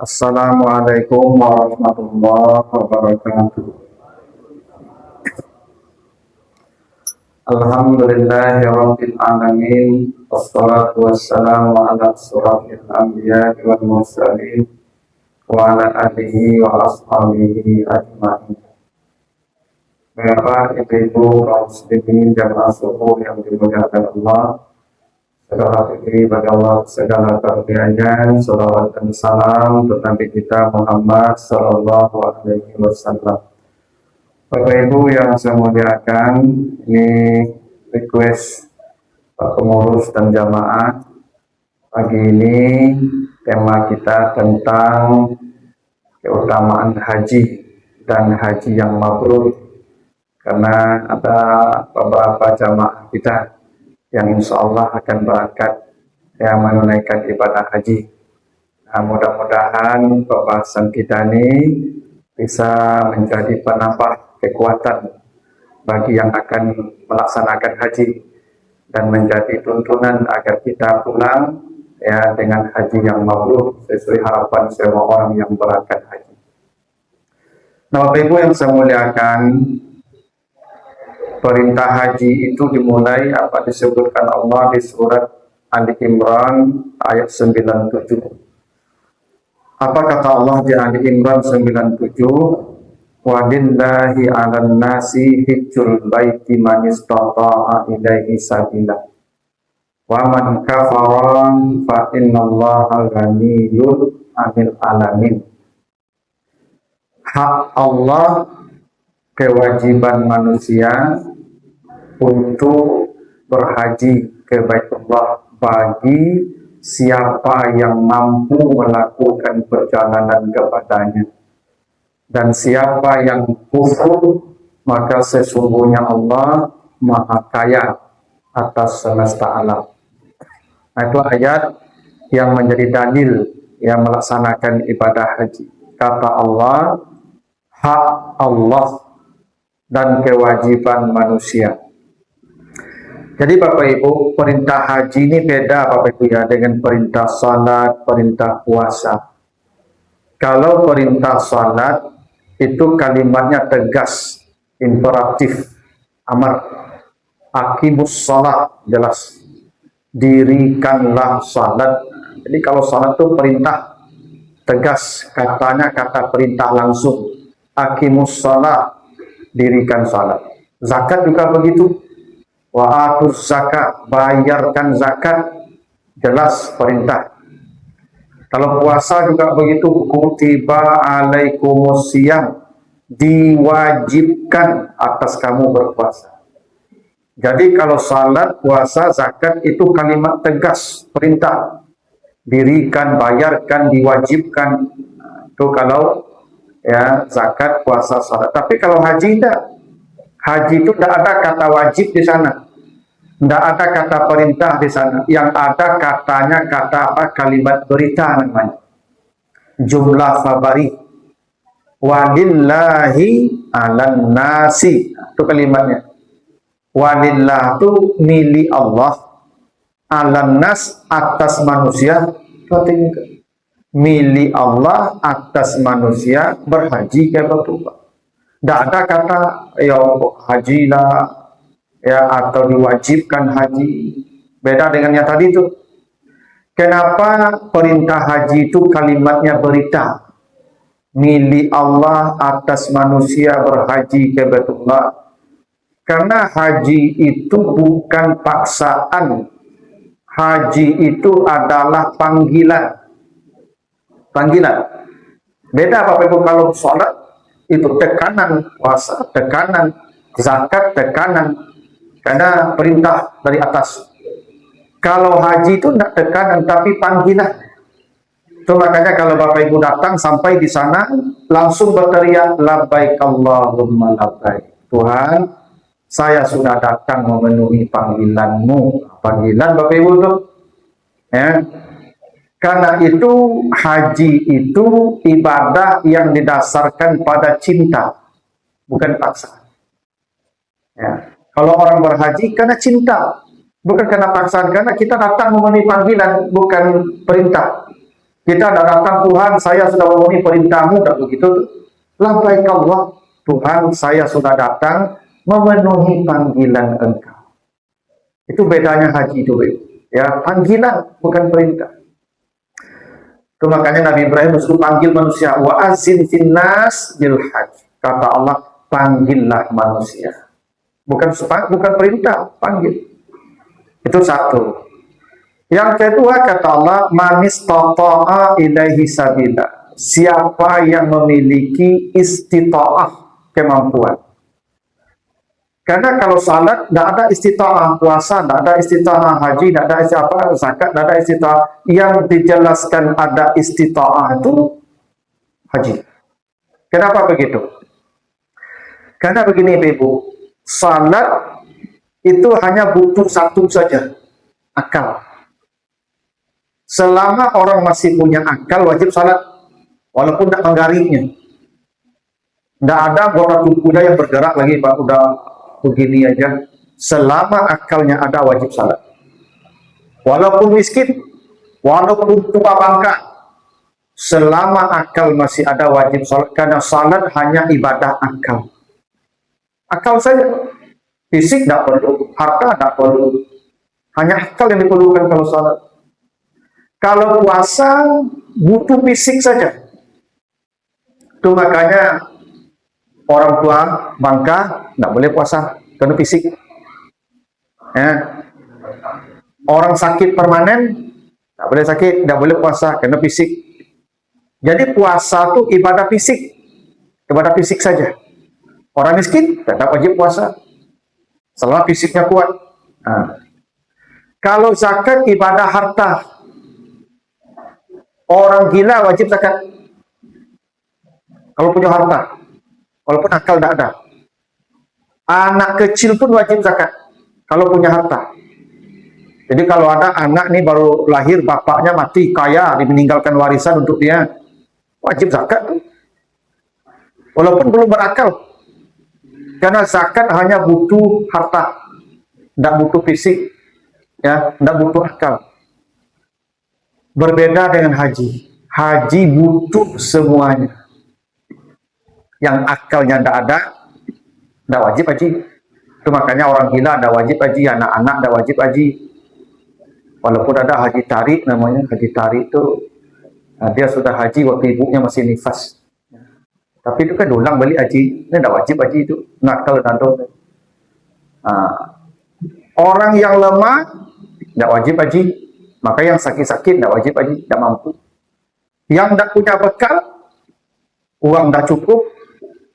Assalamualaikum warahmatullahi wabarakatuh. Alhamdulillahirabbil alamin. Wassalatu wassalamu ala asyrofil anbiya'i wal mursalin wa ala alihi wa ashabihi ajma'in. Bapak, Ibu, kaum muslimin jamaah subuh yang dimuliakan Allah, segala puji bagi Allah, segala karunia-Nya, salawat dan salam untuk Nabi kita Muhammad sallallahu alaihi wasallam. Bapak Ibu yang saya muliakan, ini request Pak Pengurus dan jamaah. Pagi ini tema kita tentang keutamaan haji dan haji yang mabrur, karena ada beberapa jamaah kita yang insya Allah akan berangkat yang menunaikan ibadah haji. Nah, mudah-mudahan pembahasan kita ini bisa menjadi penambah kekuatan bagi yang akan melaksanakan haji dan menjadi tuntunan agar kita pulang ya dengan haji yang mabrur sesuai harapan semua orang yang berangkat haji. Nah, Bapak Ibu yang saya muliakan, perintah haji itu dimulai apa disebutkan Allah di surat Ali Imran ayat 97. Apa kata Allah di Ali Imran 97? Walillahi 'alan nasi hijjul baiti man istata'a ilaihi sabila. Wa man kafara fa innallaha ghaniyyun 'anil 'alamin. Hak Allah, kewajiban manusia untuk berhaji ke Baitullah bagi siapa yang mampu melakukan perjalanan kepadanya. Dan siapa yang kufur, maka sesungguhnya Allah Maha Kaya atas semesta alam. Nah, itu ayat yang menjadi dalil yang melaksanakan ibadah haji. Kata Allah, hak Allah dan kewajiban manusia. Jadi Bapak Ibu, perintah haji ini beda Bapak Ibu ya dengan perintah salat, perintah puasa. Kalau perintah salat itu kalimatnya tegas, imperatif, amar. Aqimus salat, jelas. Dirikanlah salat. Jadi kalau salat itu perintah tegas, katanya kata perintah langsung. Aqimus salat, dirikan salat. Zakat juga begitu. Wa atuz zakat, bayarkan zakat, jelas perintah. Kalau puasa juga begitu, kutiba alaikumusiyam, diwajibkan atas kamu berpuasa. Jadi kalau salat, puasa, zakat itu kalimat tegas, perintah. Dirikan, bayarkan, diwajibkan. Itu kalau ya zakat, puasa, salat. Tapi kalau haji tidak. Haji itu tidak ada kata wajib di sana, tidak ada kata perintah di sana. Yang ada katanya kata apa? Kalimat berita namanya. Jumlah khabari. Walillahi 'alan nasi. Itu kalimatnya. Walillah itu milik Allah. 'Alan nas atas manusia. Milik Allah atas manusia berhaji ke Baitullah. Tidak ada kata ya hajilah ya atau diwajibkan haji. Beda dengan yang tadi itu. Kenapa perintah haji itu kalimatnya berita? Milik Allah atas manusia berhaji ke Baitullah. Karena haji itu bukan paksaan. Haji itu adalah panggilan. Panggilan. Beda Bapak Ibu kalau sholat itu tekanan, puasa tekanan, zakat tekanan, karena perintah dari atas. Kalau haji itu tidak tekanan tapi panggilan. Itu makanya kalau Bapak Ibu datang sampai di sana langsung berteriak labbaik Allahumma labbaik. Tuhan, saya sudah datang memenuhi panggilanmu. Panggilan Bapak Ibu tuh. Ya. Karena itu haji itu ibadah yang didasarkan pada cinta, bukan paksa. Ya. Kalau orang berhaji karena cinta, bukan karena paksaan. Karena kita datang memenuhi panggilan, bukan perintah. Kita tidak datang, Tuhan, saya sudah memenuhi perintahmu, tak begitu. Labbaik Allah, Tuhan, saya sudah datang memenuhi panggilan Engkau. Itu bedanya haji itu, ya, panggilan bukan perintah. Itu makanya Nabi Ibrahim disuruh panggil manusia, wa azin finnas bil hajj. Kata Allah, panggillah manusia. Bukan perintah, panggil. Itu satu. Yang kedua kata Allah, manis tata'a ilaihi sabila. Siapa yang memiliki istita'ah, kemampuan. Karena kalau salat tidak ada istita'ah, puasa tidak ada istita'ah, haji tidak ada istita'ah, zakat tidak ada istita'ah. Yang dijelaskan ada istita'ah itu haji. Kenapa begitu? Karena begini Ibu, salat itu hanya butuh satu saja, akal. Selama orang masih punya akal, wajib salat, walaupun tidak menggaringnya. Tidak ada anggota tubuhnya yang bergerak lagi, Pak, udah begini aja. Selama akalnya ada, wajib salat. Walaupun miskin, walaupun tua bangka, selama akal masih ada, wajib salat. Karena salat hanya ibadah akal. Akal saja. Fisik tidak perlu, harta tidak perlu. Hanya akal yang diperlukan kalau salat. Kalau puasa butuh fisik saja. Itu makanya orang tua bangka tidak boleh puasa karena fisik. Ya. Orang sakit permanen tidak boleh sakit, tidak boleh puasa karena fisik. Jadi puasa itu ibadah fisik saja. Orang miskin tetap wajib puasa selama fisiknya kuat. Nah. Kalau zakat ibadah harta. Orang gila wajib zakat. Kalau punya harta, walaupun akal tidak ada. Anak kecil pun wajib zakat. Kalau punya harta. Jadi kalau ada anak nih baru lahir, bapaknya mati, kaya, meninggalkan warisan untuk dia, wajib zakat. Walaupun belum berakal. Karena zakat hanya butuh harta. Tidak butuh fisik. Ya, tidak butuh akal. Berbeda dengan haji. Haji butuh semuanya. Yang akalnya tidak ada, tidak wajib haji. Itu makanya orang gila tidak wajib haji, anak-anak tidak wajib haji. Walaupun ada haji tarik namanya, haji tarik itu dia sudah haji waktu ibunya masih nifas. Tapi itu kan ulang balik haji, ini tidak wajib haji itu, nakal dan dosa. Orang yang lemah tidak wajib haji. Maka yang sakit-sakit tidak wajib haji, tidak mampu. Yang tidak punya bekal, uang tidak cukup,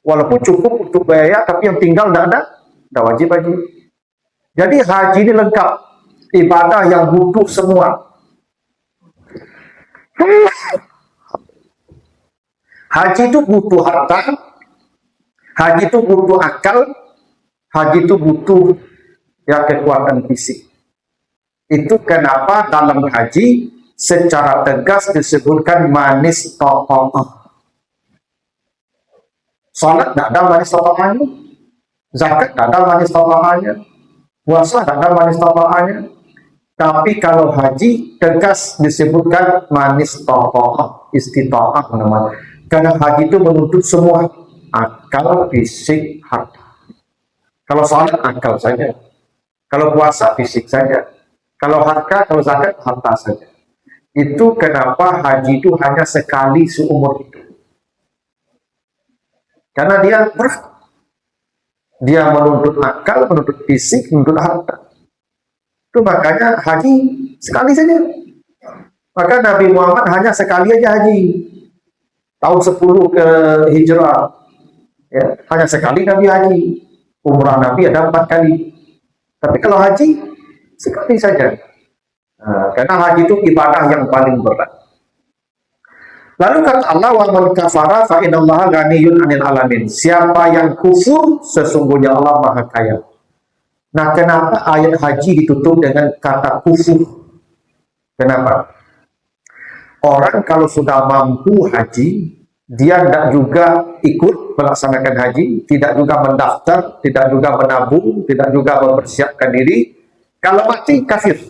walaupun cukup untuk biaya, tapi yang tinggal tidak ada, tidak wajib haji. Jadi haji ini lengkap, ibadah yang butuh semua. Haji itu butuh harta, haji itu butuh akal, haji itu butuh ya kekuatan fisik. Itu kenapa dalam haji secara tegas disebutkan manis ta'ah. Salat tidak ada manis ta'ahnya, zakat tidak ada manis ta'ahnya, puasa tidak ada manis ta'ahnya. Tapi kalau haji tegas disebutkan manis ta'ah, istita'ah namanya. Karena haji itu menuntut semua, akal, fisik, harta. Kalau salat akal saja, kalau puasa fisik saja. Kalau harta, kalau zakat, harta saja. Itu kenapa haji itu hanya sekali seumur hidup. Karena dia berat. Dia menuntut akal, menuntut fisik, menuntut harta. Itu makanya haji sekali saja. Maka Nabi Muhammad hanya sekali aja haji. Tahun 10 ke hijrah. Ya, hanya sekali Nabi haji. Umrah Nabi ada 4 kali. Tapi kalau haji sekali saja. Karena haji itu ibadah yang paling berat. Lalu kata Allah, wa man kafara fa innallaha ghaniyyun 'anil alamin. Siapa yang kufur, sesungguhnya Allah Maha Kaya. Nah, kenapa ayat haji ditutup dengan kata kufur? Kenapa? Orang kalau sudah mampu haji, dia tidak juga ikut melaksanakan haji, tidak juga mendaftar, tidak juga menabung, tidak juga mempersiapkan diri. Kalau mati, kafir.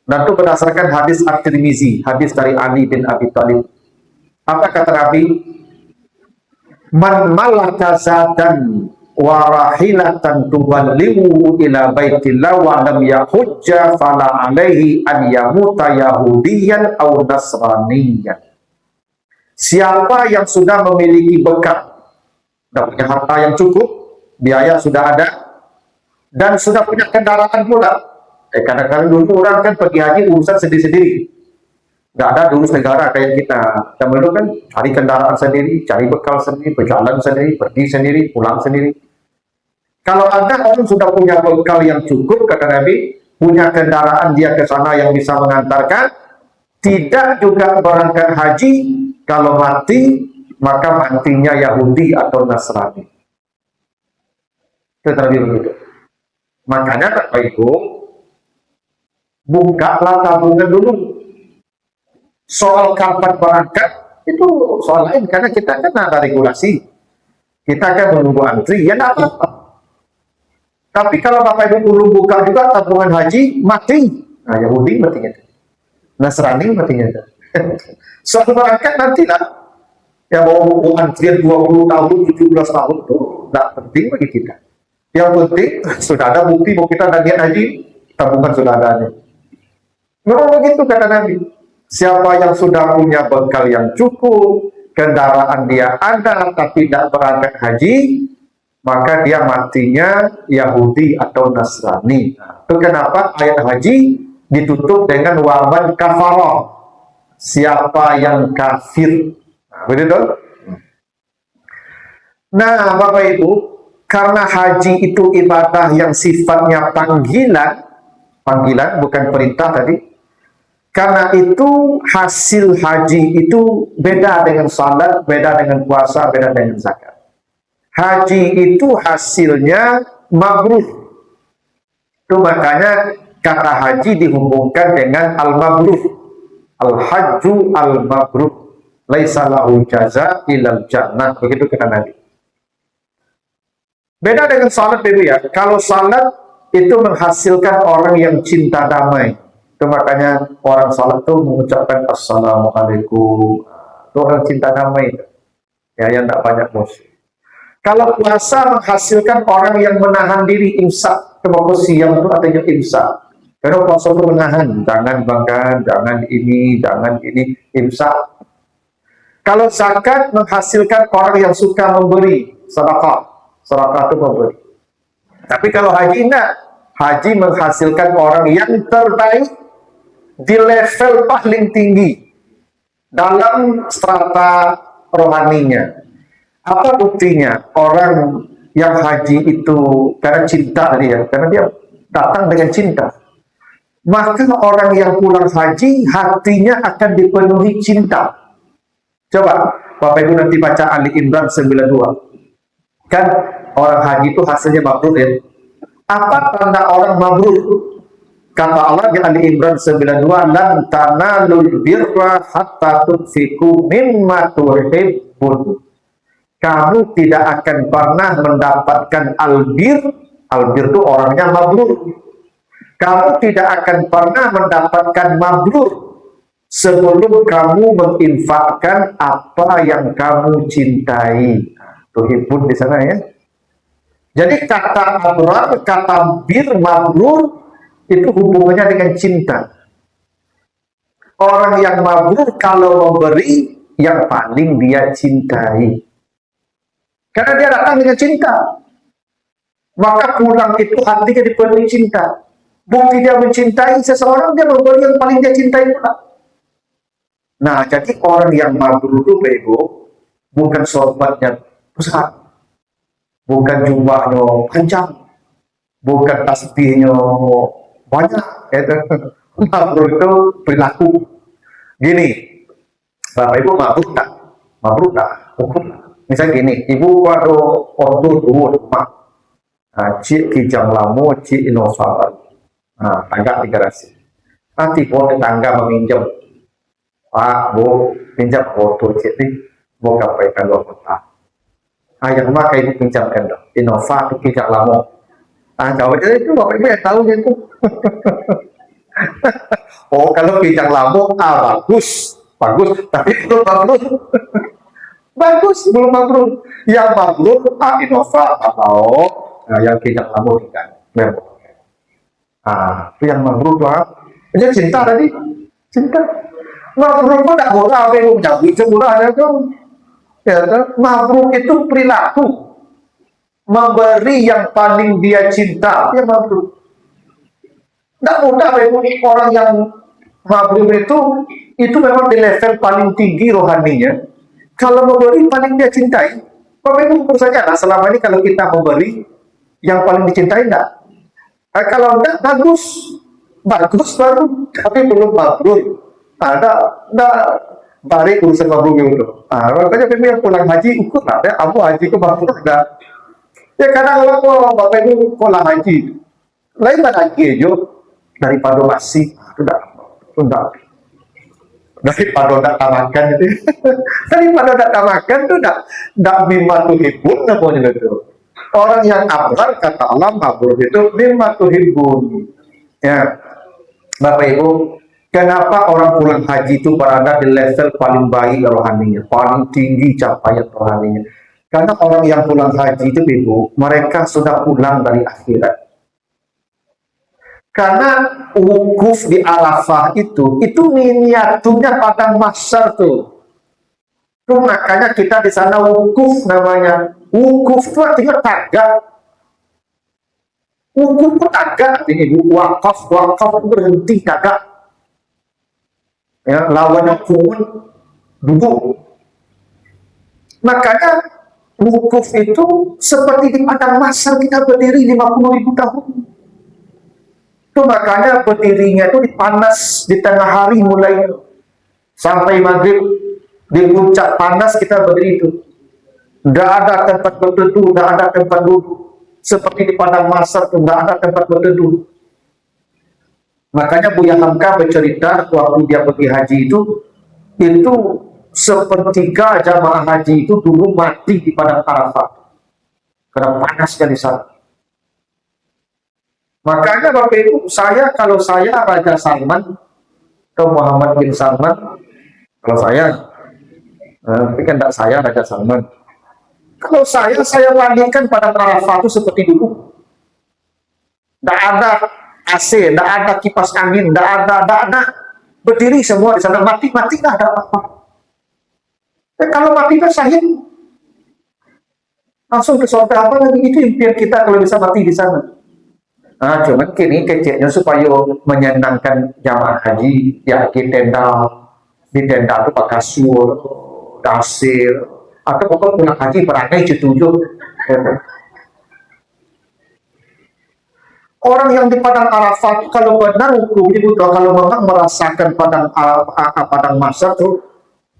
Dan itu berdasarkan hadis At-Tirmizi, hadis dari Ali bin Abi Thalib. Apa kata Nabi? Man malaka zadan wa rahilatan tuwallihu ila baitillah wa lam yahujja fala alaihi an yamuta yahudiyan aw nasraniyan. Siapa yang sudah memiliki bekal dan punya harta yang cukup, biaya sudah ada, dan sudah punya kendaraan pula. Kadang-kadang dulu orang kan pergi haji urusan sendiri-sendiri. Nggak ada dulu negara kayak kita. Zaman dulu kan cari kendaraan sendiri, cari bekal sendiri, berjalan sendiri, pergi sendiri, pulang sendiri. Kalau ada orang sudah punya bekal yang cukup, kata Nabi, punya kendaraan dia ke sana yang bisa mengantarkan, tidak juga berangkat haji, kalau mati, maka matinya Yahudi atau Nasrani. Itu Nabi begitu. Makanya Bapak Ibu, bukalah tabungan dulu. Soal kapan berangkat, itu soal lain, karena kita kan ada regulasi. Kita kan menunggu antri, ya tidak apa-apa. Tapi kalau Bapak Ibu belum buka juga tabungan haji, mati. Nah, Yahudi matinya. Nasrani matinya. Soal berangkat nantilah. Ya mau antrian 20 tahun, 17 tahun, itu tidak penting bagi kita. Yang penting, sudah ada bukti bahwa kita ada niat haji, tabungan sudah ada. Memang begitu kata Nabi. Siapa yang sudah punya bekal yang cukup, kendaraan dia ada, tapi tidak berangkat haji, maka dia matinya Yahudi atau Nasrani. Itu kenapa ayat haji ditutup dengan waman kafarah. Siapa yang kafir. Nah, begitu? Nah, Bapak Ibu, karena haji itu ibadah yang sifatnya panggilan bukan perintah tadi. Karena itu hasil haji itu beda dengan salat, beda dengan puasa, beda dengan zakat. Haji itu hasilnya mabrur. Itu makanya kata haji dihubungkan dengan al-mabrur. Al-hajju al-mabrur. Laisa lahu jaza ilal jannah. Begitu kata Nabi. Beda dengan salat itu ya. Kalau salat itu menghasilkan orang yang cinta damai. Itu makanya orang salat itu mengucapkan assalamualaikum. Itu orang cinta damai. Ya, yang tidak banyak musuh. Kalau puasa menghasilkan orang yang menahan diri, imsak. Itu siang itu artinya imsak. Karena puasa itu menahan. Jangan makan, jangan ini, imsak. Kalau zakat menghasilkan orang yang suka memberi, sedekah. Sedekah itu memberi. Tapi kalau haji enggak. Haji menghasilkan orang yang terbaik di level paling tinggi dalam strata rohaninya. Apa buktinya? Orang yang haji itu karena cinta dia, karena dia datang dengan cinta. Maka orang yang pulang haji hatinya akan dipenuhi cinta. Coba Bapak Ibu nanti baca Ali Imran 92. Kan orang haji itu hasilnya mabrur ya. Apa tanda orang mabrur? Kata Allah di Ali Imran 92, lan tanalul birra hatta tunfiqu mimma tuhibbun. Kamu tidak akan pernah mendapatkan albir. Albir itu orangnya mabrur. Kamu tidak akan pernah mendapatkan mabrur sebelum kamu menginfakkan apa yang kamu cintai. Tuhibbun di sana ya. Jadi kata abrar, kata bir, mabrur itu hubungannya dengan cinta. Orang yang mabrur kalau memberi yang paling dia cintai. Karena dia datang dengan cinta. Maka pulang itu hatinya dipenuhi cinta. Bukti dia mencintai seseorang, dia memberi yang paling dia cintai pula. Nah, jadi orang yang mabrur itu bego, bukan sorbatnya besar, bukan jumlahnya panjang, bukan tasbihnya banyak. Mabrur itu perilaku. Gini, Bapak Ibu mabrur tak? Mabrur tak? Ukur tak? Misalnya gini, ibu ada order dua rumah, cik kijang lamu, cik inovator, tangga 300. Nanti boleh tangga meminjam, Pak, Bu, pinjam order cik ini, mau kapaikan luar kota. Yang rumah kayak ibu pinjamkan dong, inovator kijang lamu. Jawabnya itu Bapak Ibu yang tahu gitu. Oh, kalau kijang labu, bagus, bagus, tapi belum mabrur. Bagus, belum mabrur. Yang mabrur, Innova, atau yang kijang labu ikan. Itu yang mabrur tuh. Dia cinta tadi, cinta. Mabrur pun tidak murah, apa yang menjadi murahnya tuh. Ya, mabrur itu perilaku, memberi yang paling dia cinta, dia mabrur. Tidak mudah memang orang yang mabrur itu memang di level paling tinggi rohaninya. Kalau memberi paling dia cintai, Bapak Ibu ukur saja lah selama ini kalau kita memberi yang paling dicintai enggak. Kalau enggak, bagus, bagus baru, tapi belum mabrur. Ada balik urusan mabrur itu. Makanya memang yang pulang haji ukur lah, ya, aku haji ke mabrur enggak. Ya kadang kalau Bapak Ibu pulang haji, lain haji aja daripada masih sudah daripada tidak tamakan itu daripada tidak tamakan itu tidak mimatu hibun namanya itu. Orang yang abrar kata Allah mabrur itu mimatu hibun. Ya, Bapak Ibu, kenapa orang pulang haji itu berada di level paling baik rohaninya, paling tinggi capaian rohaninya? Karena orang yang pulang haji itu Ibu, mereka sudah pulang dari akhirat. Karena wukuf di Arafah itu miniaturnya padang mahsyar tuh. Itu makanya kita di sana wukuf namanya. Wukuf itu artinya tagak. Wukuf itu tagak. Ini wakaf itu berhenti tagak. Ya, lawannya kumun duduk. Makanya wukuf itu seperti di padang mahsyar kita berdiri 50.000 tahun. Itu makanya berdirinya itu panas di tengah hari mulai sampai maghrib di puncak panas kita berdiri itu. Tidak ada tempat berteduh, tidak ada tempat duduk. Seperti di padang mahsyar itu tidak ada tempat berteduh. Makanya Buya Hamka bercerita waktu dia pergi haji itu sepertiga jamaah haji itu dulu mati di padang Arafah karena panasnya di sana. Makanya Bapak Ibu, kalau saya Raja Salman atau Muhammad bin Salman, kalau saya, tapi kan tidak saya Raja Salman. Kalau saya wangikan pada Arafah itu seperti dulu. Tidak ada AC, tidak ada kipas angin, tidak ada. Berdiri semua di sana, mati tidak ada apa-apa. Kalau mati kan sahih, langsung ke surga apa lagi, itu impian kita kalau bisa mati di sana. Cuman kini kecilnya supaya menyenangkan jamaah haji, ya di tenda itu pakai kasur, dasir, atau pokoknya pulang haji beranai setuju. Orang yang di padang Arafah kalau benar hukum itu, kalau memang merasakan padang mahsyar itu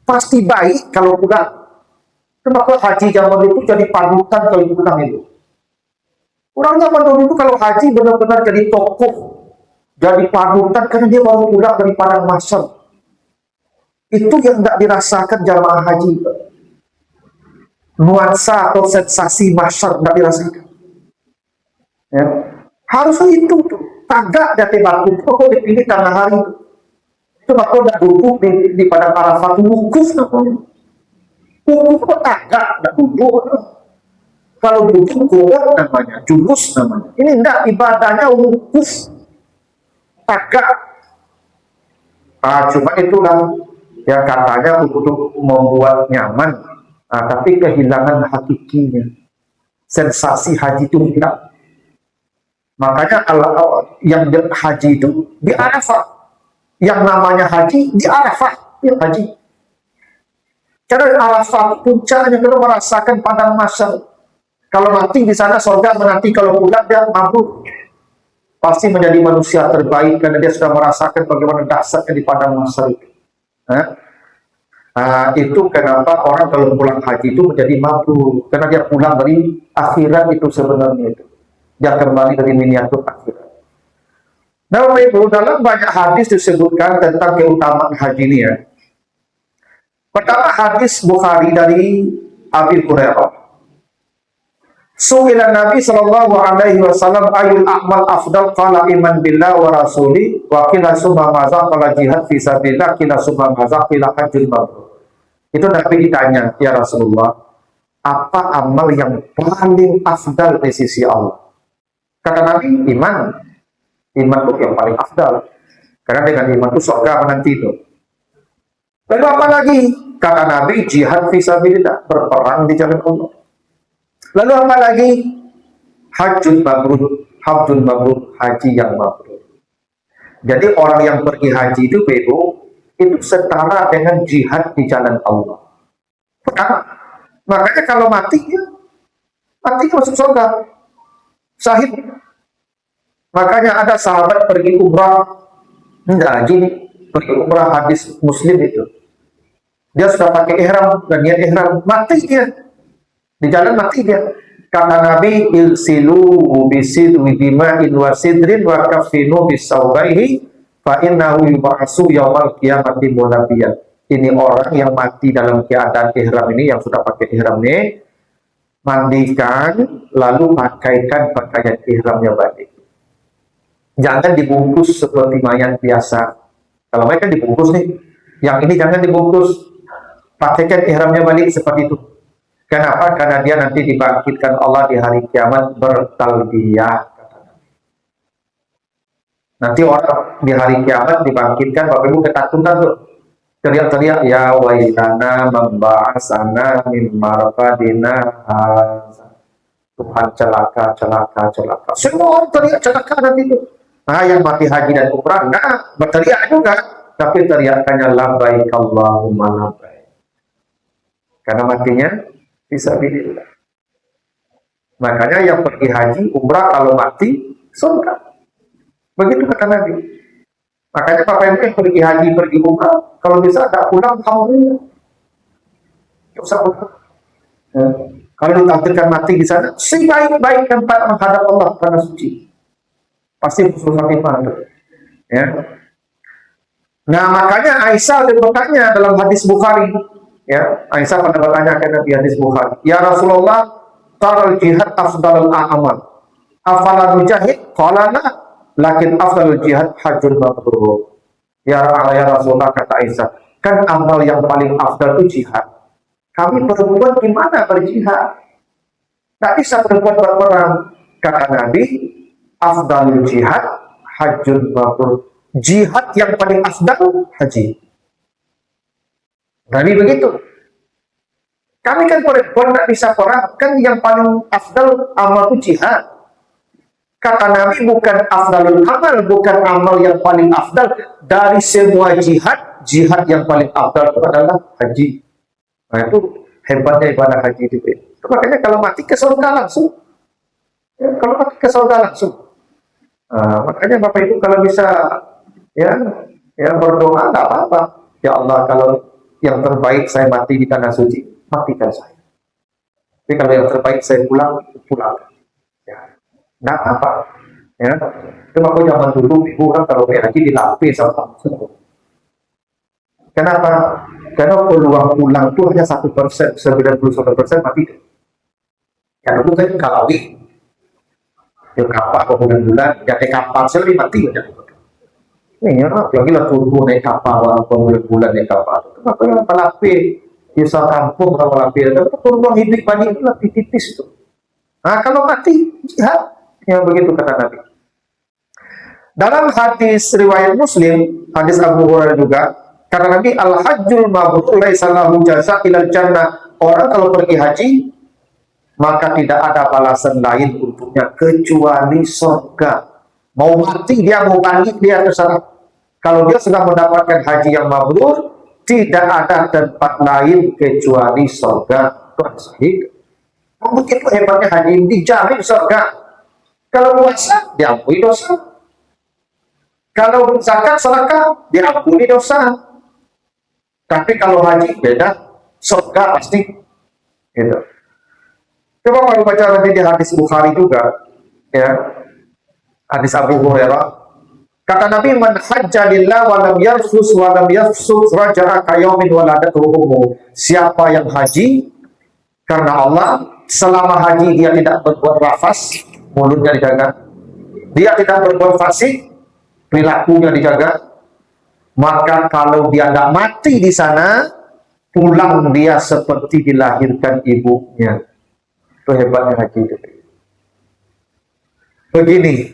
pasti baik kalau pulang. Kenapa haji zaman itu jadi panutan kalau pulang itu? Orang zaman dulu itu kalau haji benar-benar jadi tokoh, jadi panutan karena dia baru pulang dari padang mahsyar. Itu yang tidak dirasakan jamaah haji. Nuansa atau sensasi mahsyar tidak dirasakan. Ya. Harusnya itu tuh tagak dari batu itu dipilih tengah hari itu. Itu bakal tidak duduk di padang Arafah itu wukuf namanya. Wukuf kok tagak, tidak duduk. Kalau duduk goyang namanya, julus namanya. Ini enggak, ibadahnya wukuf, tagak. Cuma itulah ya katanya untuk membuat nyaman, tapi kehilangan hakikinya. Sensasi haji itu enggak. Makanya yang haji itu di Arafah. Yang namanya haji di Arafah, yang haji. Karena Arafah puncaknya kalau merasakan padang mahsyar. Kalau mati di sana surga, menanti kalau pulang dia mampu pasti menjadi manusia terbaik karena dia sudah merasakan bagaimana dasarnya di padang mahsyar itu. Itu kenapa orang kalau pulang haji itu menjadi mampu karena dia pulang dari akhirat itu sebenarnya itu. Dia kembali dari miniatur akhirat. Nah, Bapak Ibu, dalam banyak hadis disebutkan tentang keutamaan haji ini ya. Pertama hadis Bukhari dari Abi Hurairah. Su'ila Nabi sallallahu alaihi wasallam ayul a'mal afdal, qala iman billah wa rasuli wa qila summa maza, qala jihad fi sabilillah, qila summa maza, qila hajjul mabrur. Itu Nabi ditanya, ya Rasulullah, apa amal yang paling afdal di sisi Allah? Kata Nabi, iman. Iman itu yang paling afdal. Karena dengan iman itu surga menanti itu. Lalu apa lagi? Kata Nabi, jihad fi sabilillah, berperang di jalan Allah. Lalu apa lagi? Hajjul mabrur, hajjul mabrur, haji yang mabrur. Jadi orang yang pergi haji itu itu setara dengan jihad di jalan Allah. Pertama, makanya kalau mati masuk surga, syahid. Makanya ada sahabat pergi umrah, pergi umrah, hadis Muslim itu. Dia sudah pakai ihram dan niat ihram, mati dia. Di jalan mati dia. Kata Nabi, ilsilu bisidwi dima'in wa sidrin wa kafinu bisawbaihi fa innahu yub'atsu yaumal qiyamati munabiyan. Ini orang yang mati dalam keadaan ihram ini, yang sudah pakai ihram ini, mandikan lalu pakaikan pakaian ihramnya balik. Jangan dibungkus seperti mayat biasa. Kalau mereka dibungkus nih, yang ini jangan dibungkus. Pakaikan ihramnya balik seperti itu. Kenapa? Karena dia nanti dibangkitkan Allah di hari kiamat bertalbiyah. Nanti orang di hari kiamat dibangkitkan, Bapak Ibu ketakutan tuh. Teriak-teriak, ya wailana memba'asana mimmarfadina. Tuhan celaka, celaka, celaka. Semua orang teriak celaka nanti itu. Nah, yang mati haji dan umrah, berteriak juga. Tapi teriakannya labbaik Allahumma labbaik. Karena matinya fisabilillah. Makanya yang pergi haji, umrah kalau mati, surga. Begitu kata Nabi. Makanya Bapak Ibu yang pergi haji, pergi umrah, kalau bisa tak pulang, alhamdulillah. Tidak usah pulang. Kalau ditakdirkan mati di sana, sebaik-baik tempat menghadap Allah karena suci. Pasti husnul khatimah. Ya. Nah, makanya Aisyah bertanya dalam hadis Bukhari. Ya, Aisyah pernah bertanya ke Nabi, hadis Bukhari, ya Rasulullah, taral jihad afdalul a'amal, afala nujahid? Qala la, lakin afdalul jihad hajjul mabrur. Ya Rasulullah, kata Aisyah, kan amal yang paling afdal itu jihad. Kami perempuan gimana berjihad? Tak bisa perempuan berperang. Kata Nabi, afdalul jihad hajjul mabrur. Jihad yang paling afdal haji. Nabi begitu. Kami kan perempuan tidak bisa perang, kan yang paling afdal amal itu jihad. Kata Nabi, bukan afdalul amal, bukan amal yang paling afdal dari semua jihad. Jihad yang paling afdal itu adalah haji. Nah, itu hebatnya ibadah haji itu. Makanya kalau mati ke surga langsung. Ya, kalau mati ke surga langsung. Makanya Bapak Ibu kalau bisa ya berdoa nggak apa-apa. Ya Allah, kalau yang terbaik saya mati di tanah suci, matikan saya. Tapi kalau yang terbaik saya pulang, ya, nggak apa. Ya, itu aku zaman dulu ibu kan kalau kayak haji dilapis apa. Kenapa? Karena peluang pulang itu hanya 1%, 91% mati. Ya dulu kan kalawi, ya kapal bulan-bulan, ya kapal saya lebih mati banyak. Ya, lagi lah turun naik kapal, bulan-bulan naik kapal. Kenapa yang palapi di kampung orang palapi, tapi peluang hidup banyak itu lebih tipis itu. Nah, kalau mati jihad, yang begitu kata Nabi. Dalam hadis riwayat Muslim, hadis Abu Hurairah juga, kata Nabi, al-hajjul mabrur laisa lahu jazaa ilal jannah. Orang kalau pergi haji, maka tidak ada balasan lain untuknya kecuali surga. Mau mati dia, mau bangkit dia, terserah. Kalau dia sudah mendapatkan haji yang mabrur, tidak ada tempat lain kecuali surga. Tuhan sahih. Begitu hebatnya haji, dijamin surga. Kalau puasa, diampuni dosa. Kalau zakat, sedekah, diampuni dosa. Tapi kalau haji beda, surga pasti. Gitu. Coba kalau baca nanti di hadis Bukhari juga, ya. Hadis Abu Hurairah, kata Nabi, man hajja lillah wa lam yarfus wa lam yafsuk raja'a ka yaumin waladatuhu ummuh. Siapa yang haji karena Allah selama haji dia tidak berbuat rafas, mulutnya dijaga, dia tidak berbuat fasik, perilakunya dijaga, maka kalau dia nggak mati di sana, pulang dia seperti dilahirkan ibunya. Itu hebatnya haji itu. Begini,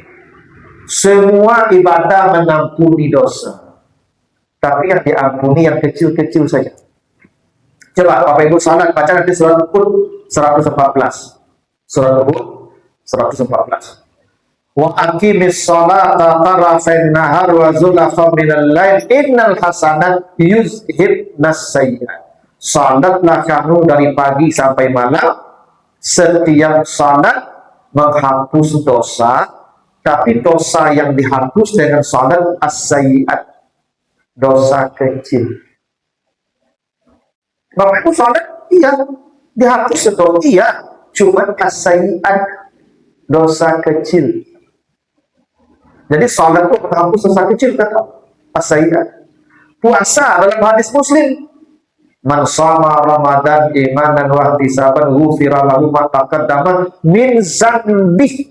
semua ibadah mengampuni dosa, tapi yang diampuni yang kecil-kecil saja. Coba Bapak Ibu salat baca nanti surat Hud 114. Surat Hud 114. Wa aqimis sholata tarafain nahar wa zulafan minal lail innal hasanat yuzhibnas sayyi'at. Salatlah kamu dari pagi sampai malam, setiap salat menghapus dosa, tapi dosa yang dihapus dengan salat as-sayyi'at, dosa kecil. Bapak Ibu salat, iya, dihapus itu, iya, cuma as-sayyi'at, dosa kecil. Jadi salat itu menghapus dosa kecil, kata as-sayyi'at. Puasa dalam hadis Muslim, man shoma Ramadan imanan wa ihtisaban ghufira lahu ma taqaddama min dzanbi.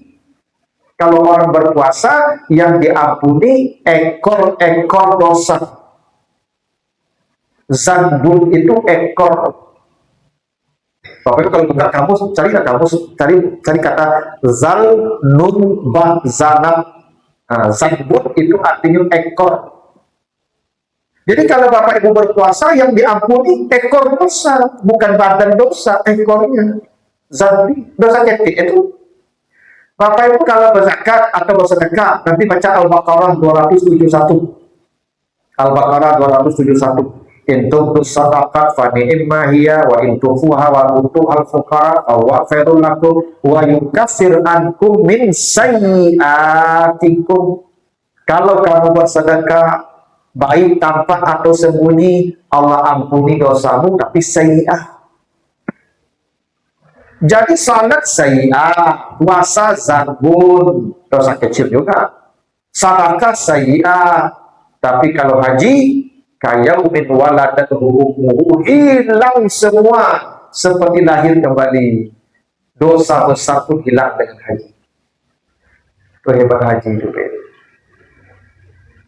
Kalau orang berpuasa yang diampuni ekor-ekor dosa. Zanbun itu ekor. Bapak Ibu kalau buka kamus, cari kata zal nun ba zanab. Zanbun itu artinya ekor. Jadi kalau Bapak Ibu berpuasa yang diampuni ekor dosa, bukan badan dosa, ekornya. Zanbi, dosa kecil itu. Bapak Ibu kalau berzakat atau bersedekah, nanti baca Al-Baqarah 271. Al-Baqarah 271. In tubdus sadaqat fa ni'ma hiya wa in tufuha wa tu'al fuqara wa khairul lakum wa yukaffir ankum min sayyi'atikum. Kalau kamu bersedekah baik tampak atau sembunyi, Allah ampuni dosamu, tapi sayyi'ah. Jadi salat sayyi'ah, puasa zanbun, dosa kecil juga. Sedekah sayyi'ah, tapi kalau haji kayaumin waladatuhu ummuhu, hilang semua seperti lahir kembali. Dosa besar pun hilang dengan haji. Itu hebat haji itu.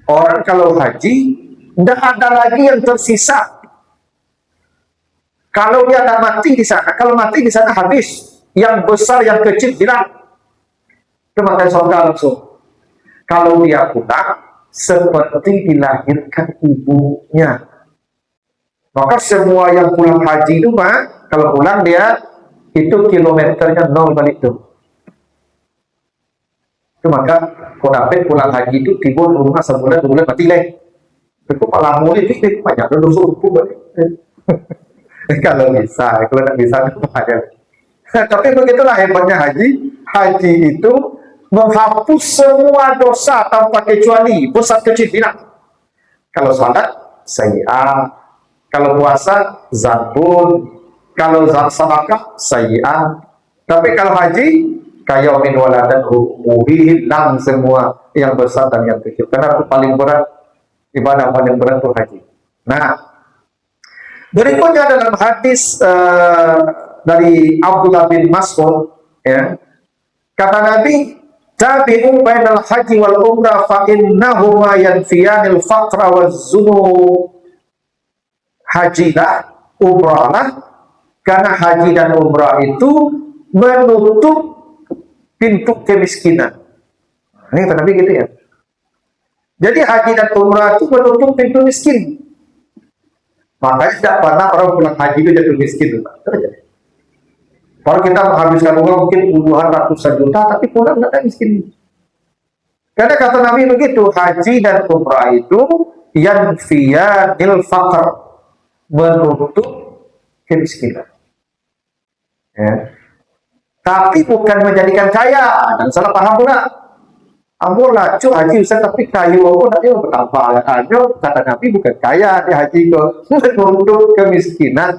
Orang kalau haji tidak ada lagi yang tersisa. Kalau dia tidak mati di sana, kalau mati di sana habis. Yang besar, yang kecil hilang. Itu makan surga langsung. Kalau dia pulang, seperti dilahirkan ibunya. Maka semua yang pulang haji itu, Pak, kalau pulang dia itu kilometernya 0 balik itu. Itu maka konapet pulang haji itu tiba rumah sebulan 2 bulan mati leh. Itu malah mulai itu banyak dosa hukum balik. Kalau bisa, kalau tidak bisa itu banyak. Tapi begitulah hebatnya haji. Haji itu menghapus semua dosa tanpa kecuali, besar kecil hilang. Kalau salat sayyi'ah, kalau puasa zanbun, kalau sedekah sayyi'ah. Tapi kalau haji kayaumin waladatuhu ummuhu, hilang semua yang besar dan yang kecil. Karena itu paling berat, ibadah paling berat itu haji. Nah, berikutnya dalam hadis dari Abdullah bin Mas'ud, ya, kata Nabi, tabi'u bainal haji wal umrah fa innahuma yanfiyanil faqra waz zunub. Hajilah, umrahlah, karena haji dan umrah itu menutup pintu kemiskinan. Ini kata Nabi gitu ya. Jadi haji dan umrah itu menutup pintu miskin. Makanya tidak pernah orang pulang haji itu jatuh miskin. Kalau kita menghabiskan uang mungkin puluhan ratusan juta, tapi pulang tidak miskin. Karena kata Nabi begitu, haji dan umrah itu yanfiyanil faqr, menutup kemiskinan. Ya. Tapi bukan menjadikan kaya, dan salah paham pula. Ampun cu haji Ustaz, tapi kayu aku nanti bertambah aja. Kata Nabi bukan kaya di haji kok, menutup kemiskinan.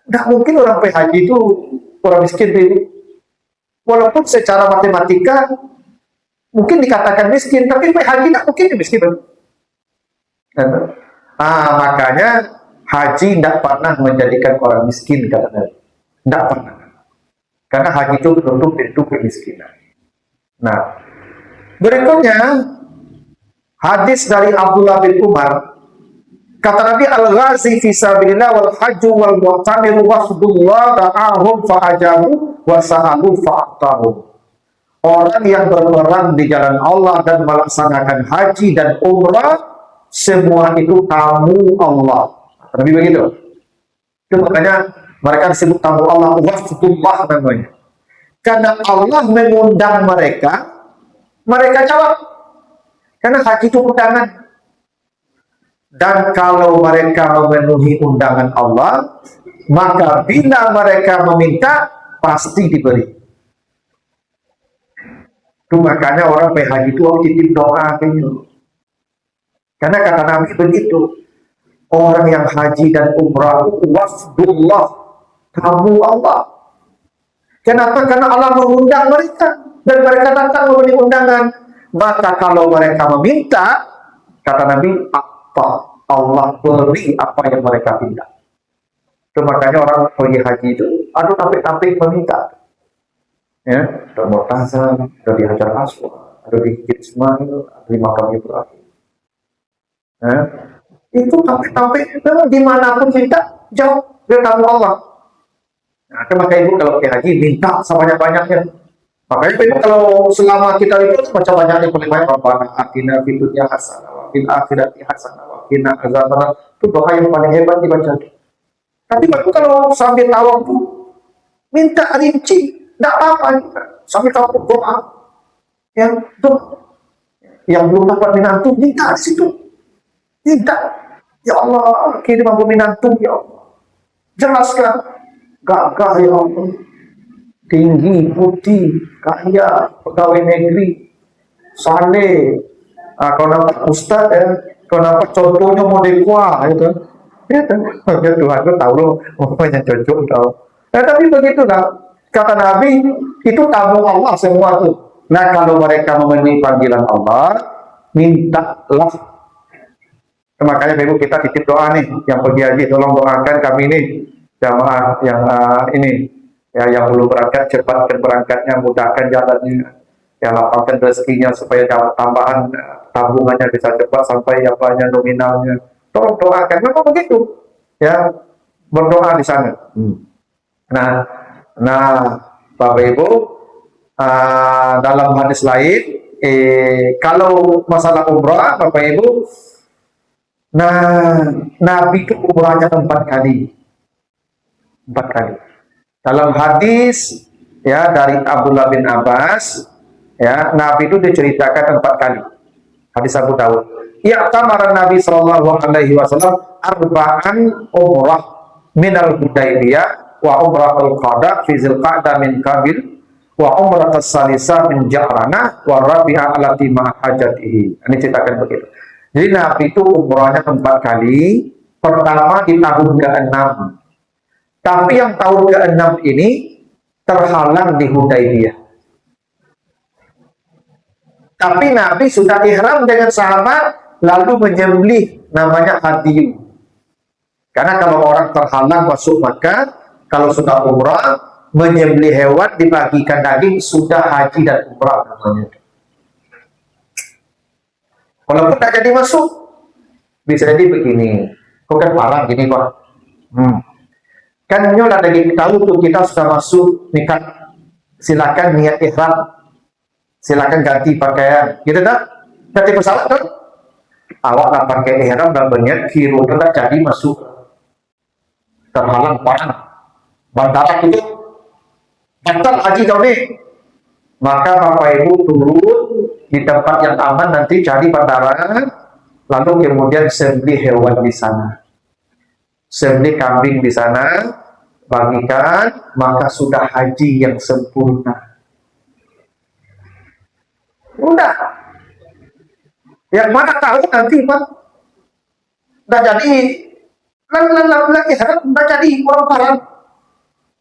Nggak mungkin orang pergi haji itu orang miskin. Walaupun secara matematika mungkin dikatakan miskin, tapi pergi haji nggak mungkin miskin. Makanya haji tidak pernah menjadikan orang miskin, kata Nabi. Tidak pernah. Karena haji itu menutup pintu kemiskinan. Nah, berikutnya hadis dari Abdullah bin Umar, kata Nabi, al-ghazi fi sabilillah wal hajju wal mu'tamir wafdullah da'ahum fa'ajabu wa sa'alu fa'atahum. Orang yang berperang di jalan Allah dan melaksanakan haji dan umrah, semua itu tamu Allah. Nabi begitu. Itu makanya mereka disebut tamu Allah, wafdullah namanya. Karena Allah mengundang mereka, mereka jawab. Karena haji itu undangan. Dan kalau mereka memenuhi undangan Allah, maka bila mereka meminta, pasti diberi. Itu makanya orang pergi haji itu harus titip doa. Karena kata Nabi begitu, orang yang haji dan umrah wafdullah, tamu Allah. Kenapa? Karena Allah mengundang mereka dan mereka datang memberi undangan. Maka kalau mereka meminta, kata Nabi, apa Allah beri apa yang mereka minta. Itu makanya orang pergi haji itu, aduh tampik-tampik meminta. Ya, ada Mu'tazam, ada di Hajar Aswad, ada di Ismail, ada di makam Ibrahim. Ya, itu tampik-tampik dimanapun minta, jauh dari tamu Allah. Nah, maka ibu kalau pergi haji minta sebanyak-banyaknya. Makanya ibu kalau selama kita itu baca banyaknya paling banyak Rabbana atina fid dunya hasanah wa fil akhirati hasanah wa qina azabannar. Itu doa yang paling hebat dibaca. Tapi ibu kalau sambil tawaf tuh minta rinci, tidak apa-apa. Sambil tawaf doa. Yang belum dapat menantu minta di situ. Minta, ya Allah kirim aku menantu ya Allah. Jelaskan. Gagah ya Allah, tinggi, putih, kaya, pegawai negeri, saleh, kalau nampak ustad, kalau nampak contohnya model kuah, itu, ya Tuhan itu tahu loh, banyak cocok tahu. Tapi begitu lah, kata Nabi, itu tamu Allah semua tuh. Nah kalau mereka memenuhi panggilan Allah, mintalah. Makanya ibu kita titip doa nih, yang pergi haji, tolong doakan kami nih. Jamaah yang ini ya, yang belum berangkat cepatkan berangkatnya, mudahkan jalannya, ya lapangkan rezekinya supaya tambahan tabungannya bisa cepat sampai apanya nominalnya. Tolong doakan, memang begitu ya, berdoa di sana. Nah Bapak Ibu, dalam hadis lain kalau masalah umrah Bapak Ibu, nah Nabi itu umrahnya 4 kali. 4 kali. Dalam hadis ya dari Abdullah bin Abbas, ya Nabi itu diceritakan 4 kali. Hadis Abu Dawud. Ya tamaran Nabi Shallallahu Alaihi Wasallam arba'an umrah minal Hudaybiyah wa umratul qada fi Dzulqa'dah min Qabil wa umratus salisah min Ja'rana wa rabi'a allati ma hajatihi. Ini ceritakan begitu. Jadi Nabi itu umrahnya 4 kali. Pertama di tahun ke-6. Tapi yang tahun ke-6 ini terhalang di Hudaybiyah. Tapi Nabi sudah ihram dengan sahabat, lalu menyembelih, namanya hadiyu. Karena kalau orang terhalang masuk Makkah, kalau sudah umrah, menyembelih hewan, dibagikan daging, sudah haji dan umrah namanya. Walaupun tidak jadi masuk, bisa jadi begini. Kok kan parah gini Pak? Kan nyolah daging tahu tuh kita sudah masuk nikah, silakan niat ihram, silakan ganti pakaian, gitu tak? Ganti pesawat kan? Awak nggak pakai ihram dan berniat kiro, tidak jadi masuk, terhalang parah, bandara itu, batal haji tahun ini. Maka Bapak Ibu turun di tempat yang aman, nanti cari bandara, lalu kemudian sembelih hewan di sana. Sembelih kambing di sana, bagikan, maka sudah haji yang sempurna. Udah. Yang mana tahu nanti Pak, udah jadi, lagi harap udah jadi orang parah.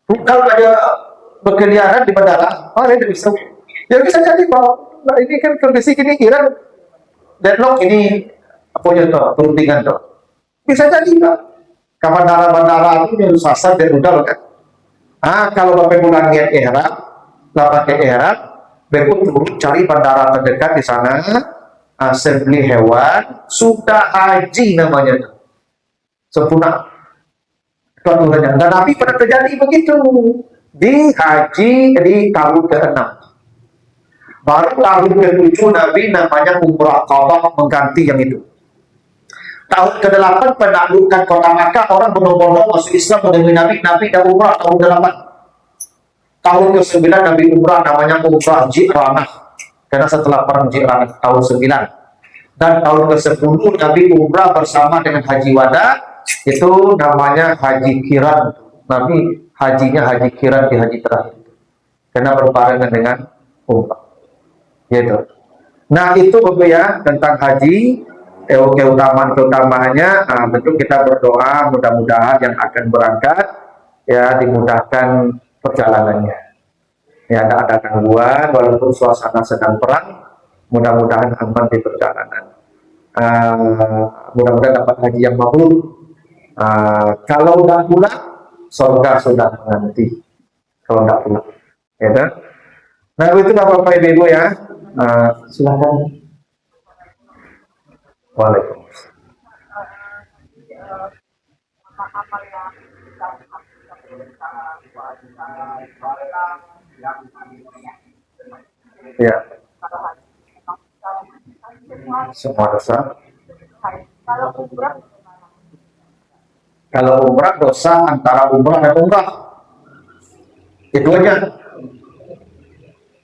Bukan aja berkeliaran di bandara, ini bisa. Ya bisa jadi Pak. Nah, ini kan kondisi gini kira deadlock ini apa ya toh, perundingan toh. Bisa jadi Pak. Ke bandara-bandara itu yang sasar dan udah kan. Kalau Bapak bulan niat ihram, pakai ihram, Bapak turun cari bandara terdekat di sana, sembelih hewan, sudah haji namanya, sempurna keaturannya. Dan Nabi pernah terjadi begitu di haji di tahun ke-6. Baru tahun ke-7 Nabi namanya umrah qadha mengganti yang itu. Tahun ke-8 penaklukan kota Makkah, orang berbondong-bondong masuk Islam menemui Nabi dan umrah tahun ke-8. Tahun ke-9 Nabi umrah namanya umrah Ji'ranah. Karena setelah perang Ji'ranah tahun 9. Dan tahun ke-10 Nabi umrah bersama dengan haji wada, itu namanya haji kiran. Nabi hajinya haji kiran di haji terakhir. Karena berbarengan dengan umrah. Gitu. Nah itu Bapak ya tentang haji. Keutamaannya, tentu kita berdoa mudah-mudahan yang akan berangkat ya dimudahkan perjalanannya, ya tidak ada gangguan walaupun suasana sedang perang, mudah-mudahan aman di perjalanan, mudah-mudahan dapat haji yang mabrur. Kalau nggak pulang, surga sudah menanti. Kalau nggak pulang, ya kan? Nah itu Bapak Ibu ya, silakan. Waalaikumsalam. Ya, semua dosa. Kalau umrah dosa antara umrah dan umrah, itu aja.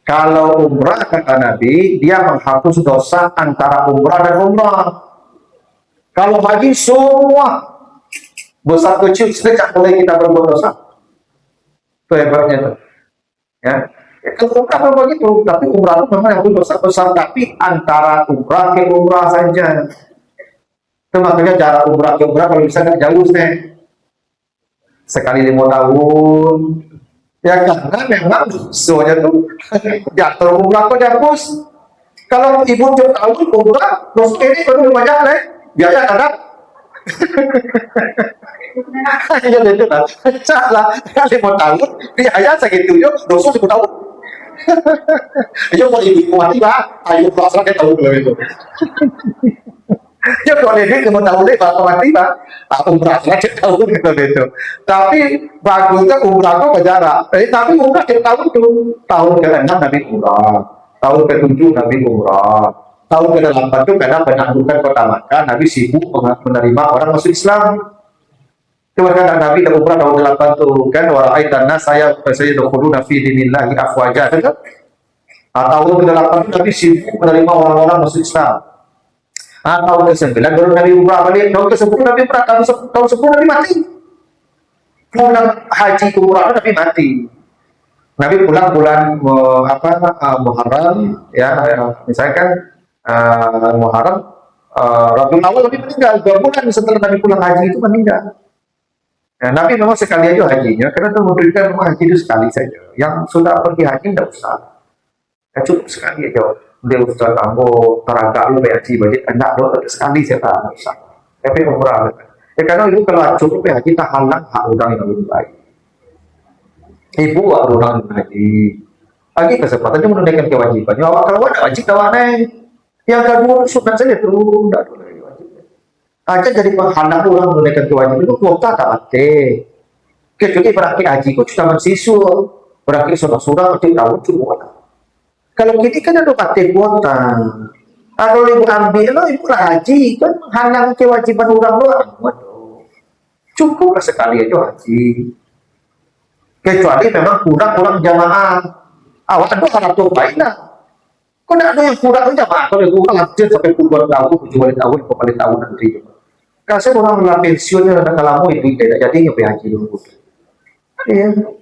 Kalau umrah kata Nabi, dia menghapus dosa antara umrah dan umrah. Kalau haji semua besar kecil sejak mulai kita berbuat dosa. Itu hebatnya tuh. Ya. Kalau umrah kan begitu, tapi umrah itu memang yang dosa besar, tapi antara umrah ke umrah saja. Itu makanya jarak umrah ke umrah kalau bisa nggak jauh nih. Sekali 5 tahun. Ya karena memang soalnya tuh jatuh umrah kok dihapus. Kalau ibu tiap tahun umrah, terus ini baru banyak nih, biaya ada. Ya itu lah, salah kali 5 tahun biaya segitu yo, dosa 10 tahun. Ayo mau ibu mati lah, ayo pasrah ke tahun dulu itu. Ya kalau ini cuma tahu deh kalau mati lah, umrah saja tahun gitu. Tapi bagusnya umrah kok jarak. Tapi umrah kita tahun itu tahun ke-6 Nabi umrah, tahun ke-7 Nabi umrah, tahun ke-8 itu karena penaklukan kota Makkah, Nabi sibuk menerima orang masuk Islam. Cuma kan Nabi dan umrah tahun ke-8 tuh kan waraaitanna saya dulu nafi dinillahi afwaja kan. Tahun ke-8 Nabi sibuk menerima orang-orang masuk Islam. Tahun ke-9 baru Nabi umrah balik, tahun ke-10 Nabi umrah, tahun 10 Nabi mati. Pulang haji umrah Nabi mati. Nabi pulang bulan Muharram ya, misalnya kan Muharram, Rabiul Awal Nabi meninggal 2 bulan setelah Nabi pulang haji itu meninggal. Nabi memang sekali aja hajinya, karena itu memberikan memang haji itu sekali saja. Yang sudah pergi haji tidak usah, ya cukup sekali aja. Dia Ustaz ambo teragak lu haji balik enggak lo sekali saya tak usah. Tapi umrah. Karena itu kalau cukup haji tak halang hak orang yang lebih baik. Ibu orang haji. Lagi kesempatannya menunaikan kewajiban. Ya awak kalau ada wajib kawan yang kedua sunat saja turun enggak ada lagi wajib. Aja jadi penghalang orang menunaikan kewajiban itu kuota tak ada. Kecuali berakhir haji kok cuma mensisul. Berakhir surah-surah itu tahu cuma. Kalau kita kan ada pakai kuota. Kalau ibu ambil lo ibu haji kan menghalang kewajiban orang luar. Cukup sekali aja haji. Kecuali memang kurang jamaah. Awak ada harap tuh baiklah. Kau ada yang kurang jamaah. Kalau ibu haji sampai puluhan tahun, 7 tahun, 4 tahun nanti. Kalau saya orang melalui pensiunnya ada kalamu ibu tidak jadi nyoba haji dulu. Iya.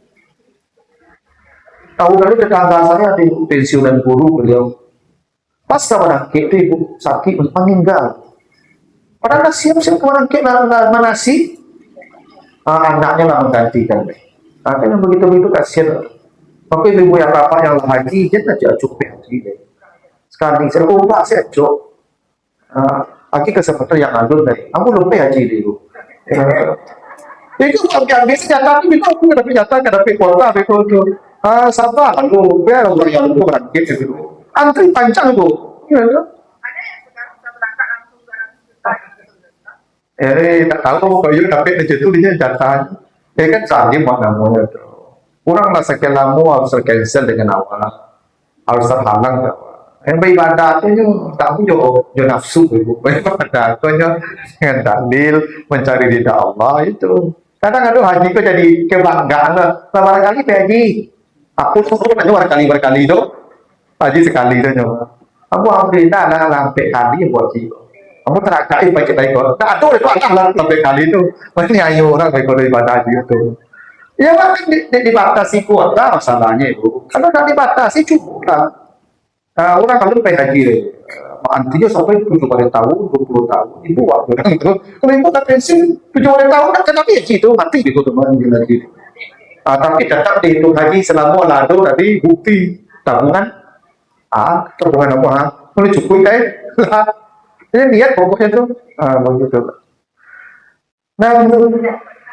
Tahun lalu tetangga saya di pensiunan guru beliau pas kawan itu ibu sakit meninggal. Padahal siap-siap kawan manasi, anaknya lah menggantikan. Akhirnya begitu kasihan. Tapi ibu yang apa yang haji dia tidak cukup haji deh. Sekali saya lupa saya cok. Lagi kesempatan yang alun deh. Aku lupa haji dulu. Itu yang biasa nyata itu aku nggak dapat nyata, nggak dapat kuota, dapat kuota. Sabar, lu biar orang yang lu berangkat gitu. Antri panjang tuh. Ya, ya. Ada yang sekarang sudah berangkat langsung 200 juta gitu. Tak tahu kalau you dapat di situ dia nyata. Kan saling mau namanya tuh. Kurang lah sekian lama harus cancel dengan awal, harus terhalang. Yang beribadah tu tak punya nafsu ibu. Beribadah tu dengan dalil mencari ridha Allah itu. Kadang aduh haji itu jadi kebanggaan lah. Barangkali haji, aku tuh hanya berkali-berkali tu, haji sekali tu nyoba. Aku alhamdulillah lah sampai kali buat sih. Kamu terakai baik kita ikut. Tak ada itu lah sampai kali itu. Masih ayo orang ikut ibadah haji itu. Ya kan dibatasi kuota masalahnya itu. Kalau tidak dibatasi cukup lah. Orang kalau pengen haji, antinya sampai 7 tahun, 20 tahun, ibu waktu itu. Kalau ibu tak pensiun 7 tahun, tak kena haji itu mati di teman lagi. Tapi tetap dihitung haji selama lado tadi bukti tabungan. Tabungan apa? Boleh cukup kan? Jadi lihat pokoknya tuh, begitu. Nah,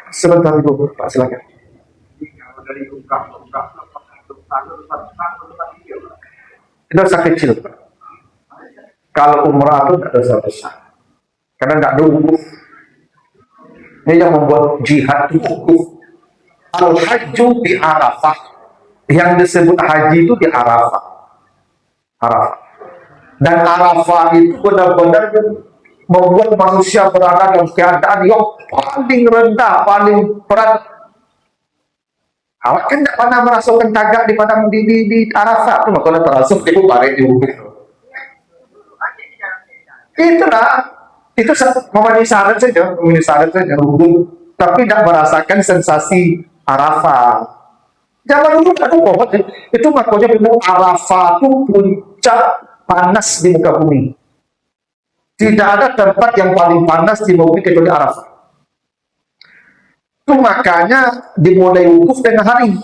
sebentar ibu, Pak silakan. Dari ungkap Dosa kecil. Kalau umrah itu tidak dosa besar. Karena tidak ada wukuf. Ini yang membuat jihad itu wukuf. Al-hajju di Arafah. Yang disebut haji itu di Arafah. Arafah. Dan Arafah itu benar-benar membuat manusia berada dalam keadaan yang paling rendah, paling berat. Awak kan tidak pernah merasakan tagak di padang di Arafah tu, maka terasuk ibu balik di bukit. Itulah, itu memenuhi syarat saja, rukun, tapi tidak merasakan sensasi Arafah. Zaman dulu tak ada itu makanya memang Arafah itu puncak panas di muka bumi. Tidak ada tempat yang paling panas di bumi kecuali Arafah. Itu makanya dimulai wukuf dengan hari.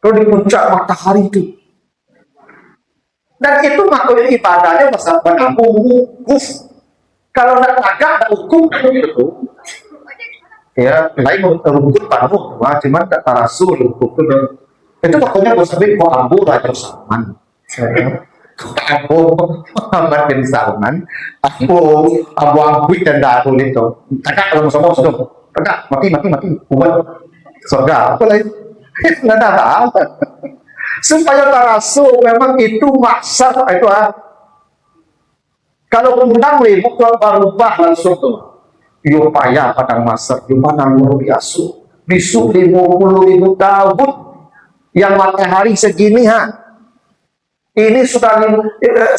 Kalau di puncak matahari itu. Dan itu makanya ibadahnya masa aku wukuf. Kalau nak tagak, nak wukuf, itu. Ya, lain wukuf panuh, cuma tak tarasul wukuf itu. Itu makanya gue sebut kok Abu Raja Salman. Abu Muhammad bin Salman, Abu Abid dan Darul itu. Tagak kalau semua sudah. Enggak, mati, buat surga. Apa lagi? Nggak ada apa-apa. Supaya tarasu memang itu maksa itu Kalau undang ribu baru langsung tuh. Yo payah padang masak, yo padang luar biasa. Bisu 50.000 tahun yang matahari segini Ini sudah 180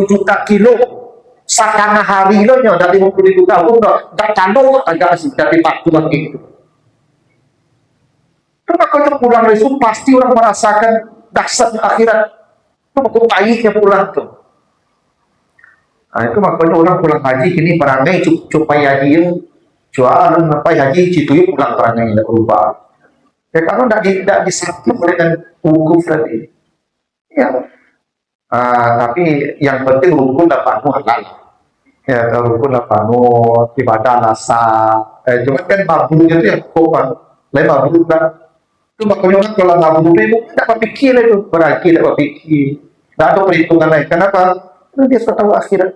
juta kilo. Sakana hari lo nyo dari 50.000 tahun tak candol agak dari 40 lagi gitu. Karena kalau pulang dari itu pasti orang merasakan dahsyat akhirat. Itu betul pahitnya pulang tuh. Nah, itu makanya orang pulang haji ini perangai supaya dia jual apa haji itu pulang perangai tidak berubah. Ya kalau tidak disatu dengan wukuf tadi. Ya. Tapi yang penting rukun dapat halal. Ya, rukun dapat ibadah nasa. Cuma kan mabuk itu ya kok lain mabuk kan. Itu makanya orang kalau mabuk itu tidak berpikir itu, berarti tidak berpikir. Tidak ada perhitungan lain. Kenapa? Karena dia sudah tahu akhirat,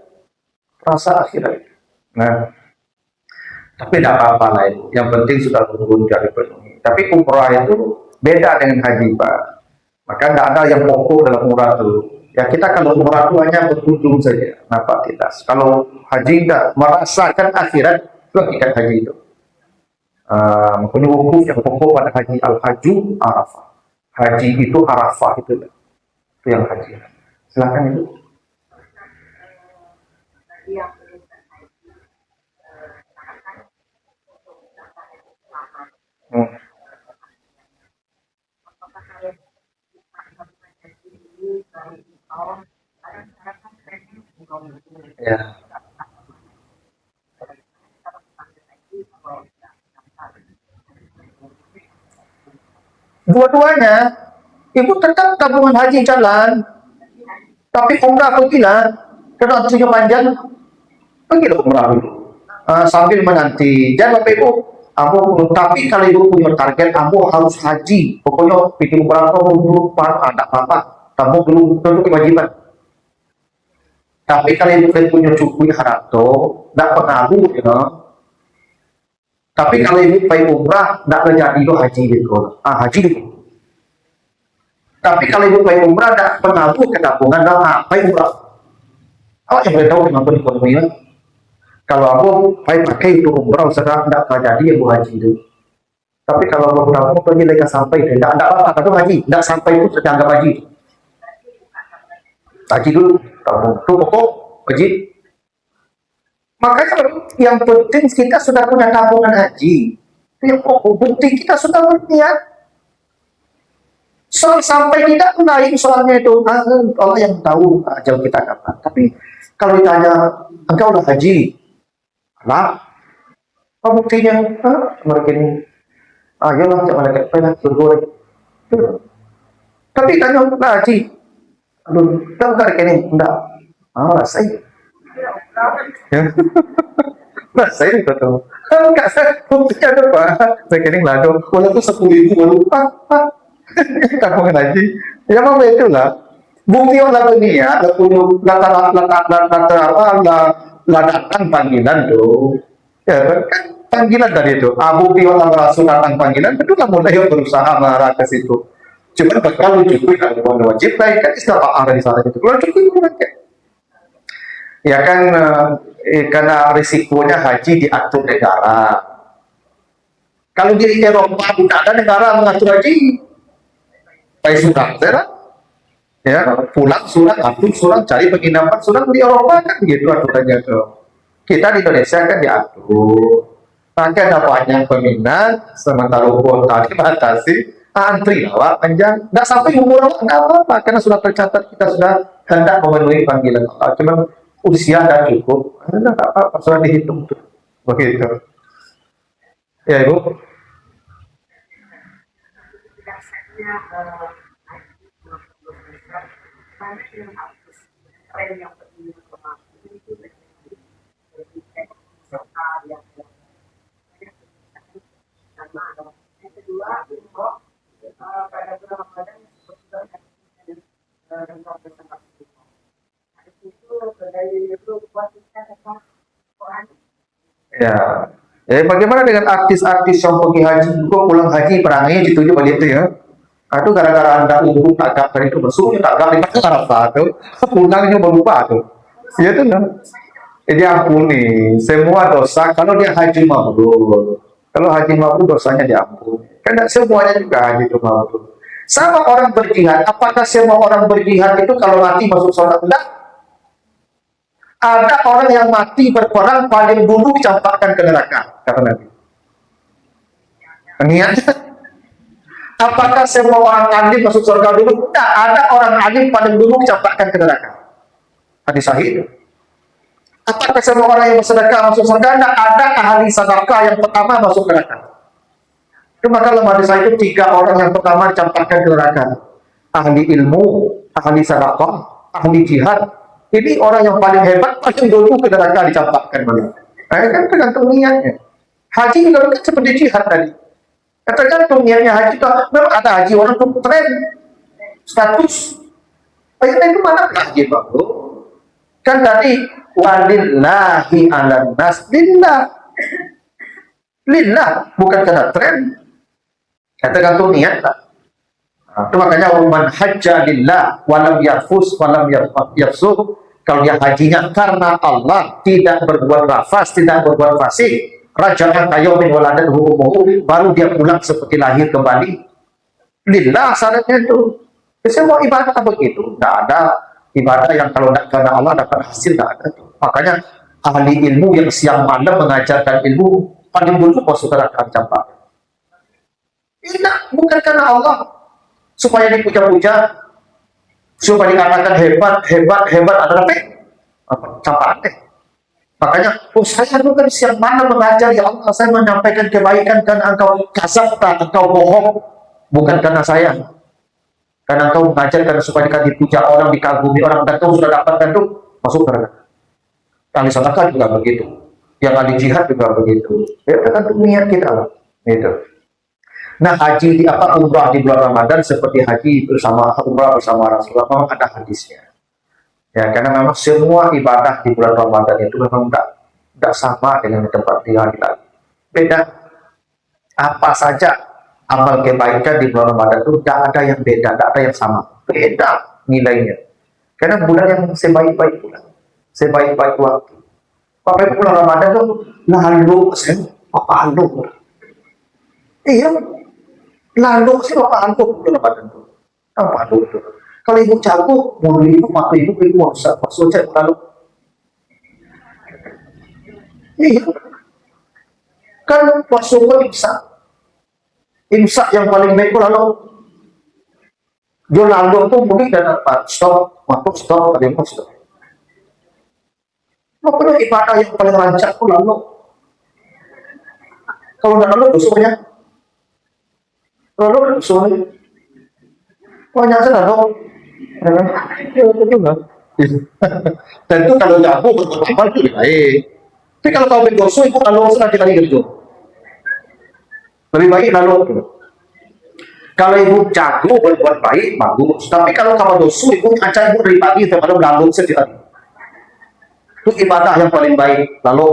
rasa akhirat. Nah, tapi tidak apa-apa lain. Yang penting sudah rukun dari penuhi. Tapi umrah itu beda dengan haji, Pak. Maka tidak ada yang pokok dalam umrah itu. Ya kita kalau umrah itu hanya berkunjung saja, kenapa tidak? Kalau haji tidak merasakan akhirat, itu hakikat haji itu. Makanya wukuf yang pokok pada haji al-haju Arafah. Haji itu Arafah itu yang haji. Silakan Ibu. Ya. Dua-duanya, ibu tetap tabungan haji jalan, tapi umrah pergilah, karena waktunya panjang, pergilah umrah dulu. Sambil menanti, jangan lupa ibu, Ambo, tapi kalau ibu punya target, ambo harus haji. Pokoknya bikin berapa dulu, ada apa-apa. Kamu belum tentu kewajiban. Tapi kalau ibu punya cukup harapto, tidak pengaruh, ya. Tapi kalau ibu pengen umrah, tidak jadi itu haji gitu. Haji gitu. Tapi kalau ibu pengen umrah, tidak pengaruh ke tabungan, apa umrah. Oh, yang boleh tahu kenapa ekonominya. Kalau aku pakai itu umrah, sekarang tidak jadi ibu haji itu. Tapi kalau mau kamu pergi lagi sampai, tidak apa-apa, kalau haji, tidak sampai itu sudah anggap haji. Haji dulu, kamu tuh pokok haji. Makanya yang penting kita sudah punya tabungan haji. Yang penting kita sudah berniat. Soal sampai tidak naik soalnya itu Allah yang tahu ajal kita kapan. Tapi kalau ditanya engkau udah haji, lah, apa buktinya? Mereka ini, ayolah jangan lagi pengen bergoreng. Tapi tanya lah haji, aduh, tahu nggak ini enggak? Rasanya. Ya, rasanya itu tuh. Enggak saya buktinya tuh pak. Saya kira lado, walaupun 10.000 baru tabungan haji. Ya apa itu lah. Bukti orang dunia, datang panggilan tuh. Ya kan panggilan tadi itu. Bukti orang rasul datang panggilan, itu lah mulai berusaha marah ke situ. Cuma kalau cukup kalau wajib baik kan istilah ada di sana itu. Kalau cukup ya kan karena risikonya haji diatur negara. Kalau di Eropa tidak ada negara mengatur haji. Pakai surat, ya pulang surat, atur surat, cari penginapan surat di Eropa kan begitu aturannya tuh. Kita di Indonesia kan diatur. Nanti ada banyak peminat, sementara kuota dibatasi, antri lawak panjang, nggak sampai umur nggak apa-apa, karena sudah tercatat kita sudah hendak memenuhi panggilan Allah. Cuma usia dan cukup, nggak apa-apa, sudah dihitung tuh, begitu. Ya ibu. Ya, bagaimana dengan artis-artis yang pergi haji juga pulang haji perangnya dituju balik itu ya? Itu gara-gara anda unggul tagak dari itu bersunya tagak di mana Arafah tuh, pulangnya berubah tuh. Iya tuh kan? Jadi ampuni semua dosa kalau dia haji mabrur. Kalau haji mabrur dosanya diampuni. Karena semuanya juga haji itu mabrur. Sama orang berjihad, apakah semua orang berjihad itu kalau mati masuk surga? Enggak. Ada orang yang mati berperang paling dulu dicampakkan ke neraka, kata Nabi. Niatnya, apakah semua orang alim masuk surga dulu? Tidak, ada orang alim paling dulu dicampakkan ke neraka. Hadis sahih. Apakah semua orang yang bersedekah masuk surga? Tidak, ada ahli sedekah yang pertama masuk neraka. Itu maka lemah hadis itu 3 orang yang pertama dicampakkan ke neraka. Ahli ilmu, ahli sedekah, ahli jihad. Ini orang yang paling hebat, paling dulu ke neraka dicampakkan. Kan tergantung niatnya. Haji juga kan seperti jihad tadi. Tergantung niatnya haji itu. Memang ada haji orang itu tren, status. Itu mana haji Pak Bro? Kan tadi walillahi ala nas lillah. Lillah, bukan karena tren. Tergantung niat lah. Itu makanya man hajja lillah walam yarfus walam yafsuq. Kalau dia hajinya karena Allah, tidak berbuat rafas, tidak berbuat fasik, raja'an kayomin waladan hukumuhu, baru dia pulang seperti lahir kembali. Lillah syaratnya itu. Semua ibadah begitu. Tidak ada ibadah yang kalau tidak karena Allah dapat hasil, tidak ada. Makanya ahli ilmu yang siang malam mengajarkan ilmu paling dulu masuk ke neraka campak. Tidak, bukan karena Allah supaya dipuja-puja, supaya dikatakan hebat adalah campak. Makanya, saya bukan siang mana mengajar, ya Allah, saya menyampaikan kebaikan karena engkau kasabta, engkau bohong, bukan karena saya. Karena engkau mengajar karena supaya dipuja orang, dikagumi orang, dan kau sudah dapatkan itu, masuk neraka. Ahli sedekah juga begitu. Yang ahli jihad juga begitu. Ya tergantung niat kita lah. Gitu. Nah haji di apa umrah di bulan Ramadan seperti haji bersama umrah bersama Rasulullah memang ada hadisnya. Ya karena memang semua ibadah di bulan Ramadan itu memang tidak sama dengan di tempat tinggal kita. Beda. Apa saja amal kebaikan di bulan Ramadan itu tidak ada yang beda, tidak ada yang sama. Beda nilainya. Karena bulan yang sebaik-baik bulan, sebaik-baik waktu. Pakai bulan Ramadan itu lalu sih, apa lalu? Iya, lalu sih apa lalu bulan Ramadan itu? Apa lalu itu? Kalau ibu jago, mau ibu mata ibu bisa masuk cek lalu. Iya, kan masuk ke imsak yang paling baik lalu. Lalu itu mungkin dan apa? Stop, waktu stop, ada yang stop. Pokoknya ibadah yang paling lancar itu lalu. Kalau nggak lalu dosunya, lalu dosunya. Banyak sih lalu. Ya itu juga. Dan itu kalau jago beramal itu baik. Tapi kalau kau berdosa itu lalu nanti lagi gitu. Lebih baik lalu. Kalau ibu jago berbuat baik bagus. Tapi kalau kamu dosa ibu ancam ibu dari pagi sampai malam lalu setiap itu ibadah yang paling baik. Lalu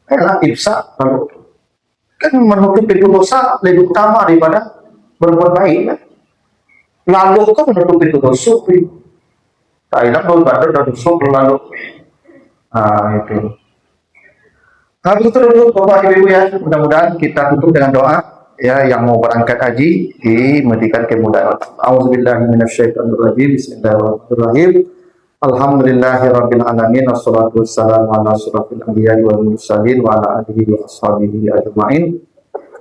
adalah imsak lalu kan menutup pintu dosa lebih utama daripada berbuat baik kan? Lalu kan menutup pintu dosa tak enak kalau badan dan dosa lalu itu habis itu dulu Bapak Ibu ya, mudah-mudahan kita tutup dengan doa ya, yang mau berangkat haji diberikan kemudahan. Auzubillahi minasyaitonirrajim. Bismillahirrahmanirrahim. Alhamdulillahirabbil alamin wassalatu wassalamu ala asyrofil anbiya'i wal mursalin wa ala alihi wa ashabihi ajmain.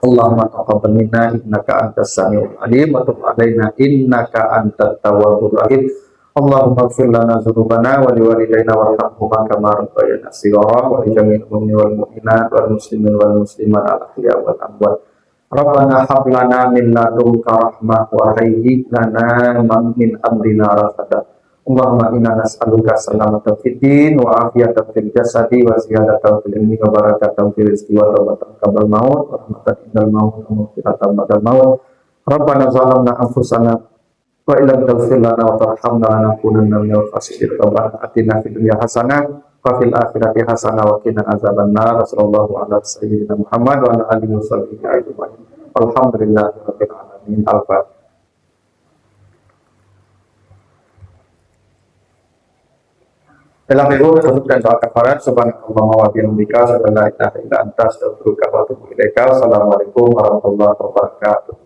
Allahumma taqabbal minna innaka antas samiul alim wa tub alaina innaka antat tawwabur rahim. Allahumma ighfir lana dzunubana wa liwalidayna warhamhuma kama rabbayana shighara wa li jami'il mu'minina wal mu'minat wal muslimin wal muslimat al ahya wal amwat. Rabbana hab lana min ladunka rahmah wa hayyi lana min amrina rashada. Allahumma inna nas'aluka salamatan fid din wa afiyatan fil jasadi wa ziyadatan fil ilmi wa barakatan fil rizqi wa tawbatan qabla maut wa rahmatan indal maut wa maghfiratan ba'da maut. Rabbana zalamna anfusana wa illam taghfir lana wa tarhamna lanakunanna minal khasirin. Rabbana atina fid dunya hasanah wa fil akhirati hasanah wa qina azabannar. Sallallahu ala sayyidina Muhammad wa ala alihi wa sahbihi ajmain. Alhamdulillahirabbil alamin. Al-Fatihah. Dalam ibu tutup dan doa kafarat subhanallah wa bihamdika asyhadu an la ilaha illa anta astaghfiruka wa atubu ilaika. Assalamualaikum warahmatullahi wabarakatuh.